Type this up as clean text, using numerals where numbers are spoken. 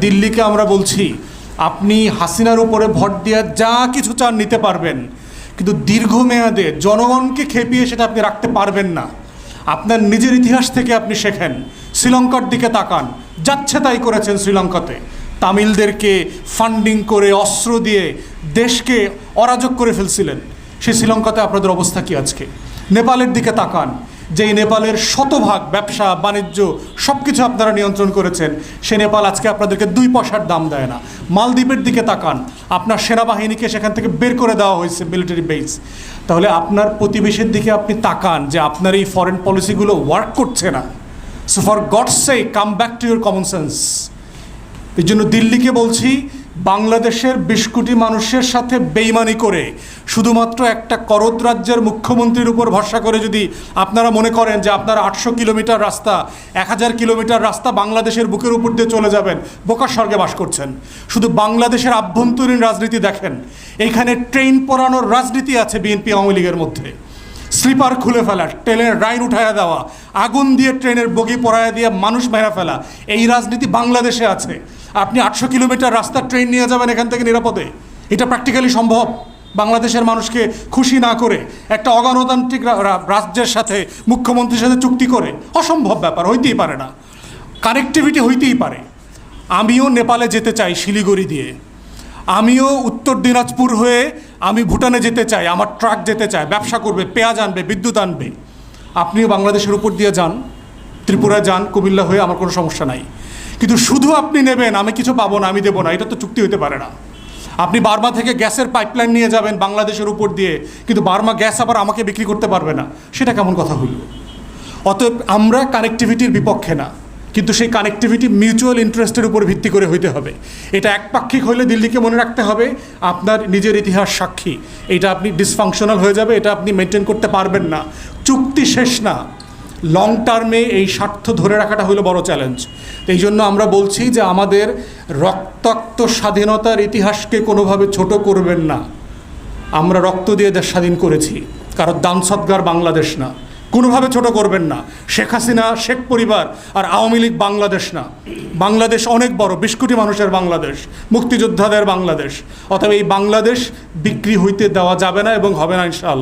দিল্লিকে আমরা বলছি আপনি হাসিনার উপরে ভোট দিয়ে যা কিছু চান নিতে পারবেন, কিন্তু দীর্ঘমেয়াদে জনগণকে খেপিয়ে সেটা আপনি রাখতে পারবেন না। আপনার নিজের ইতিহাস থেকে আপনি শেখেন। শ্রীলঙ্কার দিকে তাকান, যাচ্ছে তাই করেছেন শ্রীলঙ্কাতে। তামিলদেরকে ফান্ডিং করে অস্ত্র দিয়ে দেশকে অরাজক করে ফেলছিলেন। সেই শ্রীলঙ্কাতে আপনাদের অবস্থা কি আজকে? নেপালের দিকে তাকান, যেই নেপালের শতভাগ ব্যবসা বাণিজ্য সব কিছু আপনারা নিয়ন্ত্রণ করেছেন, সে নেপাল আজকে আপনাদেরকে 2 পয়সার দাম দেয় না। মালদ্বীপের দিকে তাকান, আপনার সেনাবাহিনীকে সেখান থেকে বের করে দেওয়া হয়েছে, মিলিটারি বেস। তাহলে আপনার প্রতিবেশীর দিকে আপনি তাকান যে আপনার এই ফরেন পলিসিগুলো ওয়ার্ক করছে না। So for God's sake come back to your common sense. এই জন্য দিল্লিকে বলছি, বাংলাদেশের 20 কোটি মানুষের সাথে বেইমানি করে শুধুমাত্র একটা করদ রাজ্যের মুখ্যমন্ত্রীর উপর ভরসা করে যদি আপনারা মনে করেন যে আপনারা 800 কিলোমিটার রাস্তা 1000 কিলোমিটার রাস্তা বাংলাদেশের বুকের উপর দিয়ে চলে যাবেন, বোকার স্বর্গে বাস করছেন। শুধু বাংলাদেশের আভ্যন্তরীণ রাজনীতি দেখেন, এইখানে ট্রেন পরানোর রাজনীতি আছে বিএনপি আওয়ামী লীগের মধ্যে। স্লিপার খুলে ফেলা, ট্রেনের লাইন উঠাইয়া দেওয়া, আগুন দিয়ে ট্রেনের বগি পরাইয়া দিয়ে মানুষ মেরা ফেলা, এই রাজনীতি বাংলাদেশে আছে। আপনি 800 কিলোমিটার রাস্তা ট্রেন নিয়ে যাবেন এখান থেকে নিরাপদে? এটা প্র্যাকটিক্যালি সম্ভব? বাংলাদেশের মানুষকে খুশি না করে একটা অগণতান্ত্রিক রাজ্যের সাথে মুখ্যমন্ত্রীর সাথে চুক্তি করে? অসম্ভব ব্যাপার, হইতেই পারে না। কানেক্টিভিটি হইতেই পারে। আমিও নেপালে যেতে চাই শিলিগুড়ি দিয়ে, আমিও উত্তর দিনাজপুর হয়ে আমি ভুটানে যেতে চাই, আমার ট্রাক যেতে চায়, ব্যবসা করবে, পেঁয়াজ আনবে, বিদ্যুৎ আনবে। আপনিও বাংলাদেশের উপর দিয়ে যান, ত্রিপুরা যান, কুমিল্লা হয়ে, আমার কোনো সমস্যা নাই। কিন্তু শুধু আপনি নেবেন, আমি কিছু পাবো না, আমি দেবো না, এটা তো চুক্তি হতে পারে না। আপনি বার্মা থেকে গ্যাসের পাইপলাইন নিয়ে যাবেন বাংলাদেশের উপর দিয়ে, কিন্তু বার্মা গ্যাস আবার আমাকে বিক্রি করতে পারবে না, সেটা কেমন কথা হইল? অতএব আমরা কানেক্টিভিটির বিপক্ষে না, কিন্তু সেই কানেক্টিভিটি মিউচুয়াল ইন্টারেস্টের উপর ভিত্তি করে হইতে হবে। এটা একপাক্ষিক হলে দিল্লিকে মনে রাখতে হবে আপনার নিজের ইতিহাস সাক্ষী, এটা আপনি ডিসফাংশনাল হয়ে যাবে, এটা আপনি মেনটেন করতে পারবেন না। চুক্তি শেষ না, লং টার্মে এই স্বার্থ ধরে রাখাটা হলো বড় চ্যালেঞ্জ। এই জন্য আমরা বলছি যে আমাদের রক্তাক্ত স্বাধীনতার ইতিহাসকে কোনোভাবে ছোট করবেন না। আমরা রক্ত দিয়ে দেশ স্বাধীন করেছি, কারো দান সৎকার বাংলাদেশ না, কোনোভাবে ছোট করবেন না। শেখ হাসিনা, শেখ পরিবার আর আওয়ামী লীগ বাংলাদেশ না। বাংলাদেশ অনেক বড়, 20 কোটি মানুষের বাংলাদেশ, মুক্তিযোদ্ধাদের বাংলাদেশ। অতএব এই বাংলাদেশ বিক্রি হইতে দেওয়া যাবে না এবং হবে না ইনশাআল্লাহ।